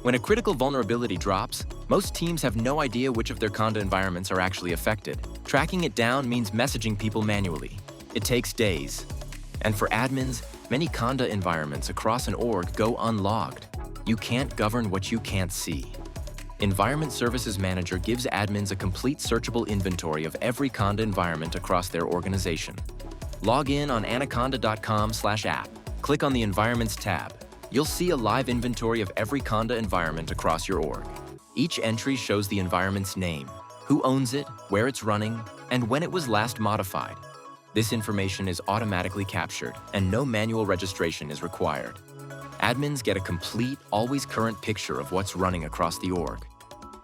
When a critical vulnerability drops, most teams have no idea which of their Conda environments are actually affected. Tracking it down means messaging people manually. It takes days. And for admins, many Conda environments across an org go unlogged. You can't govern what you can't see. Environment Services Manager gives admins a complete searchable inventory of every Conda environment across their organization. Log in on anaconda.com/app. Click on the Environments tab. You'll see a live inventory of every Conda environment across your org. Each entry shows the environment's name, who owns it, where it's running, and when it was last modified. This information is automatically captured, and no manual registration is required. Admins get a complete, always current picture of what's running across the org.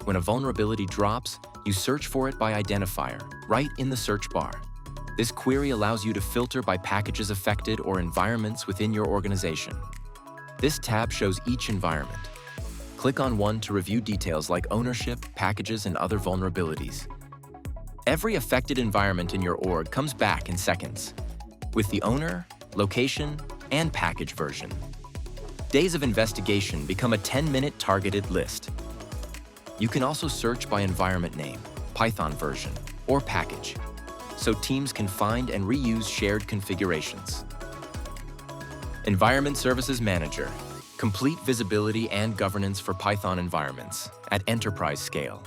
When a vulnerability drops, you search for it by identifier, right in the search bar. This query allows you to filter by packages affected or environments within your organization. This tab shows each environment. Click on one to review details like ownership, packages, and other vulnerabilities. Every affected environment in your org comes back in seconds, with the owner, location, and package version. Days of investigation become a 10-minute targeted list. You can also search by environment name, Python version, or package, so teams can find and reuse shared configurations. Environment Services Manager, complete visibility and governance for Python environments at enterprise scale.